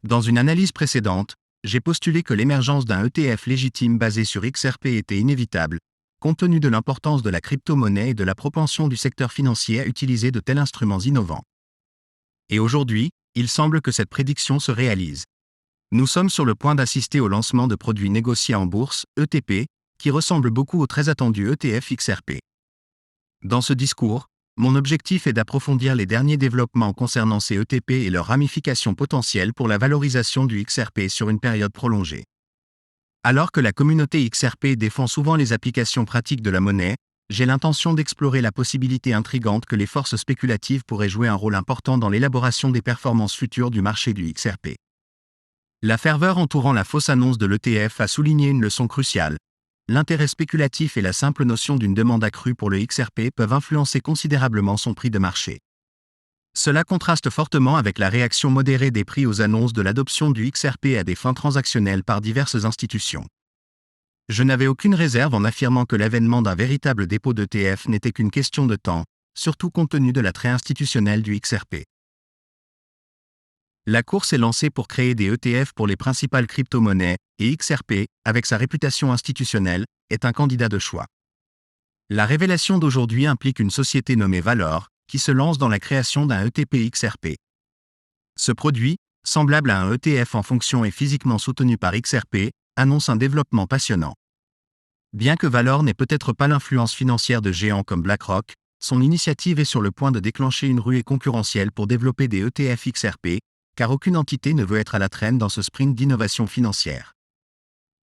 Dans une analyse précédente, j'ai postulé que l'émergence d'un ETF légitime basé sur XRP était inévitable, compte tenu de l'importance de la crypto-monnaie et de la propension du secteur financier à utiliser de tels instruments innovants. Et aujourd'hui, il semble que cette prédiction se réalise. Nous sommes sur le point d'assister au lancement de produits négociés en bourse, ETP, qui ressemblent beaucoup au très attendu ETF XRP. Dans ce discours, mon objectif est d'approfondir les derniers développements concernant ces ETP et leurs ramifications potentielles pour la valorisation du XRP sur une période prolongée. Alors que la communauté XRP défend souvent les applications pratiques de la monnaie, j'ai l'intention d'explorer la possibilité intrigante que les forces spéculatives pourraient jouer un rôle important dans l'élaboration des performances futures du marché du XRP. La ferveur entourant la fausse annonce de l'ETF a souligné une leçon cruciale. L'intérêt spéculatif et la simple notion d'une demande accrue pour le XRP peuvent influencer considérablement son prix de marché. Cela contraste fortement avec la réaction modérée des prix aux annonces de l'adoption du XRP à des fins transactionnelles par diverses institutions. Je n'avais aucune réserve en affirmant que l'avènement d'un véritable dépôt d'ETF n'était qu'une question de temps, surtout compte tenu de l'attrait institutionnel du XRP. La course est lancée pour créer des ETF pour les principales crypto-monnaies, et XRP, avec sa réputation institutionnelle, est un candidat de choix. La révélation d'aujourd'hui implique une société nommée Valor, qui se lance dans la création d'un ETP XRP. Ce produit, semblable à un ETF en fonction et physiquement soutenu par XRP, annonce un développement passionnant. Bien que Valor n'ait peut-être pas l'influence financière de géants comme BlackRock, son initiative est sur le point de déclencher une ruée concurrentielle pour développer des ETF XRP, car aucune entité ne veut être à la traîne dans ce sprint d'innovation financière.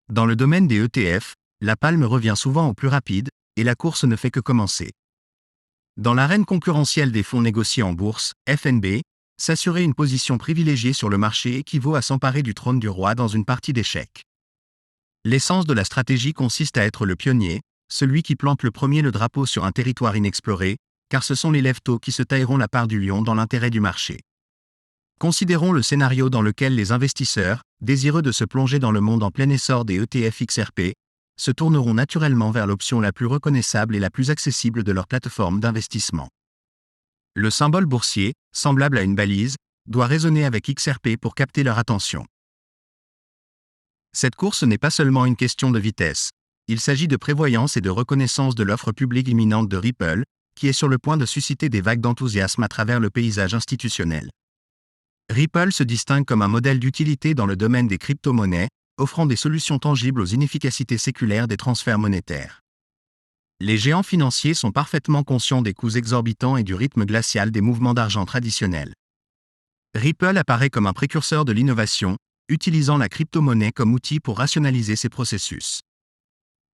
Dans le domaine des ETF, la palme revient souvent au plus rapide, et la course ne fait que commencer. Dans l'arène concurrentielle des fonds négociés en bourse, FNB, s'assurer une position privilégiée sur le marché équivaut à s'emparer du trône du roi dans une partie d'échecs. L'essence de la stratégie consiste à être le pionnier, celui qui plante le premier le drapeau sur un territoire inexploré, car ce sont les lève-tôt qui se tailleront la part du lion dans l'intérêt du marché. Considérons le scénario dans lequel les investisseurs, désireux de se plonger dans le monde en plein essor des ETF XRP, se tourneront naturellement vers l'option la plus reconnaissable et la plus accessible de leur plateforme d'investissement. Le symbole boursier, semblable à une balise, doit résonner avec XRP pour capter leur attention. Cette course n'est pas seulement une question de vitesse. Il s'agit de prévoyance et de reconnaissance de l'offre publique imminente de Ripple, qui est sur le point de susciter des vagues d'enthousiasme à travers le paysage institutionnel. Ripple se distingue comme un modèle d'utilité dans le domaine des crypto-monnaies, offrant des solutions tangibles aux inefficacités séculaires des transferts monétaires. Les géants financiers sont parfaitement conscients des coûts exorbitants et du rythme glacial des mouvements d'argent traditionnels. Ripple apparaît comme un précurseur de l'innovation, utilisant la crypto-monnaie comme outil pour rationaliser ses processus.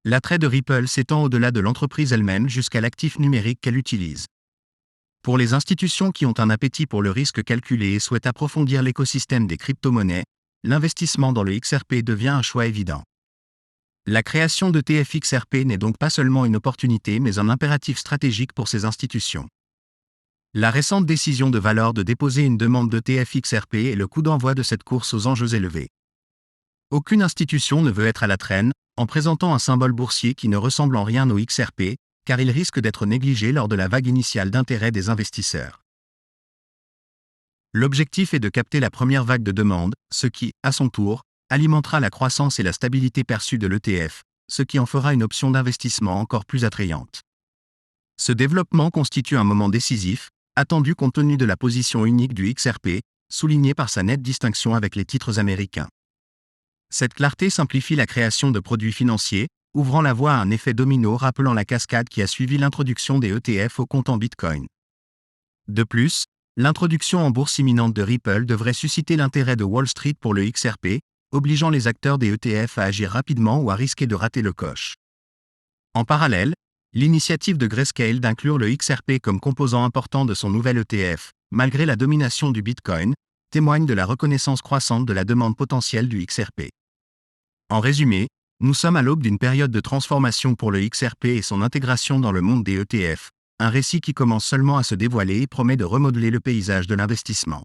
L'attrait de Ripple s'étend au-delà de l'entreprise elle-même jusqu'à l'actif numérique qu'elle utilise. Pour les institutions qui ont un appétit pour le risque calculé et souhaitent approfondir l'écosystème des crypto-monnaies, l'investissement dans le XRP devient un choix évident. La création de TF XRP n'est donc pas seulement une opportunité mais un impératif stratégique pour ces institutions. La récente décision de Valor de déposer une demande de TF XRP est le coup d'envoi de cette course aux enjeux élevés. Aucune institution ne veut être à la traîne, en présentant un symbole boursier qui ne ressemble en rien au XRP, car il risque d'être négligé lors de la vague initiale d'intérêt des investisseurs. L'objectif est de capter la première vague de demandes, ce qui, à son tour, alimentera la croissance et la stabilité perçue de l'ETF, ce qui en fera une option d'investissement encore plus attrayante. Ce développement constitue un moment décisif, attendu compte tenu de la position unique du XRP, souligné par sa nette distinction avec les titres américains. Cette clarté simplifie la création de produits financiers, ouvrant la voie à un effet domino rappelant la cascade qui a suivi l'introduction des ETF au comptant Bitcoin. De plus, l'introduction en bourse imminente de Ripple devrait susciter l'intérêt de Wall Street pour le XRP, obligeant les acteurs des ETF à agir rapidement ou à risquer de rater le coche. En parallèle, l'initiative de Grayscale d'inclure le XRP comme composant important de son nouvel ETF, malgré la domination du Bitcoin, témoigne de la reconnaissance croissante de la demande potentielle du XRP. En résumé, nous sommes à l'aube d'une période de transformation pour le XRP et son intégration dans le monde des ETF, un récit qui commence seulement à se dévoiler et promet de remodeler le paysage de l'investissement.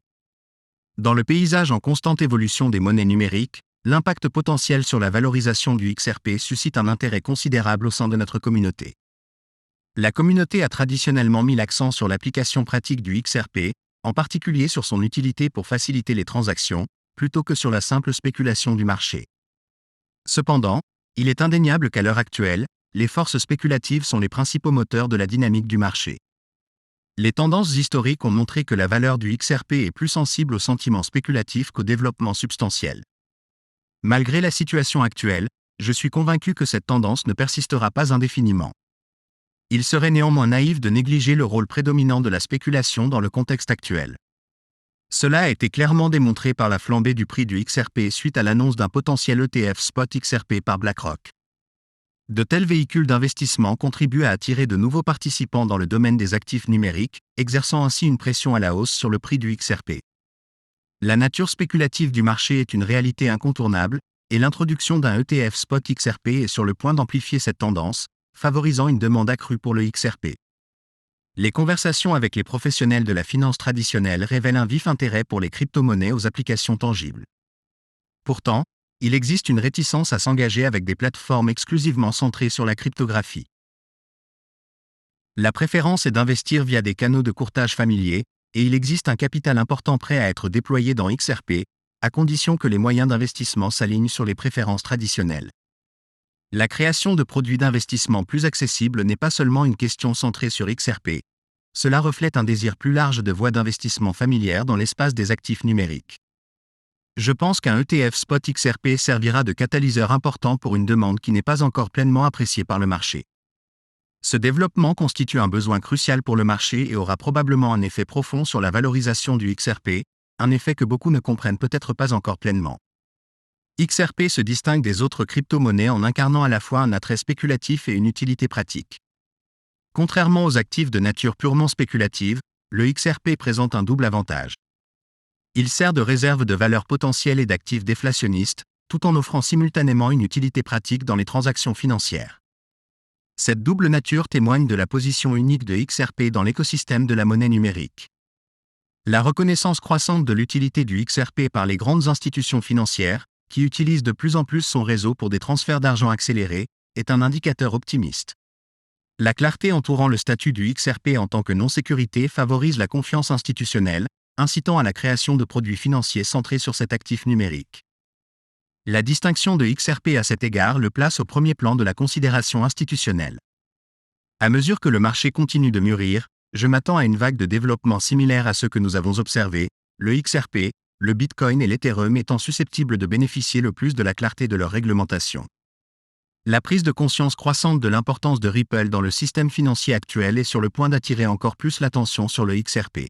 Dans le paysage en constante évolution des monnaies numériques, l'impact potentiel sur la valorisation du XRP suscite un intérêt considérable au sein de notre communauté. La communauté a traditionnellement mis l'accent sur l'application pratique du XRP, en particulier sur son utilité pour faciliter les transactions, plutôt que sur la simple spéculation du marché. Cependant, il est indéniable qu'à l'heure actuelle, les forces spéculatives sont les principaux moteurs de la dynamique du marché. Les tendances historiques ont montré que la valeur du XRP est plus sensible aux sentiments spéculatifs qu'au développement substantiel. Malgré la situation actuelle, je suis convaincu que cette tendance ne persistera pas indéfiniment. Il serait néanmoins naïf de négliger le rôle prédominant de la spéculation dans le contexte actuel. Cela a été clairement démontré par la flambée du prix du XRP suite à l'annonce d'un potentiel ETF spot XRP par BlackRock. De tels véhicules d'investissement contribuent à attirer de nouveaux participants dans le domaine des actifs numériques, exerçant ainsi une pression à la hausse sur le prix du XRP. La nature spéculative du marché est une réalité incontournable, et l'introduction d'un ETF spot XRP est sur le point d'amplifier cette tendance, favorisant une demande accrue pour le XRP. Les conversations avec les professionnels de la finance traditionnelle révèlent un vif intérêt pour les crypto-monnaies aux applications tangibles. Pourtant, il existe une réticence à s'engager avec des plateformes exclusivement centrées sur la cryptographie. La préférence est d'investir via des canaux de courtage familiers, et il existe un capital important prêt à être déployé dans XRP, à condition que les moyens d'investissement s'alignent sur les préférences traditionnelles. La création de produits d'investissement plus accessibles n'est pas seulement une question centrée sur XRP. Cela reflète un désir plus large de voies d'investissement familières dans l'espace des actifs numériques. Je pense qu'un ETF spot XRP servira de catalyseur important pour une demande qui n'est pas encore pleinement appréciée par le marché. Ce développement constitue un besoin crucial pour le marché et aura probablement un effet profond sur la valorisation du XRP, un effet que beaucoup ne comprennent peut-être pas encore pleinement. XRP se distingue des autres crypto-monnaies en incarnant à la fois un attrait spéculatif et une utilité pratique. Contrairement aux actifs de nature purement spéculative, le XRP présente un double avantage. Il sert de réserve de valeur potentielle et d'actifs déflationnistes, tout en offrant simultanément une utilité pratique dans les transactions financières. Cette double nature témoigne de la position unique de XRP dans l'écosystème de la monnaie numérique. La reconnaissance croissante de l'utilité du XRP par les grandes institutions financières, qui utilisent de plus en plus son réseau pour des transferts d'argent accélérés, est un indicateur optimiste. La clarté entourant le statut du XRP en tant que non-sécurité favorise la confiance institutionnelle, incitant à la création de produits financiers centrés sur cet actif numérique. La distinction de XRP à cet égard le place au premier plan de la considération institutionnelle. À mesure que le marché continue de mûrir, je m'attends à une vague de développement similaire à ceux que nous avons observés, le XRP, le Bitcoin et l'Ethereum étant susceptibles de bénéficier le plus de la clarté de leur réglementation. La prise de conscience croissante de l'importance de Ripple dans le système financier actuel est sur le point d'attirer encore plus l'attention sur le XRP.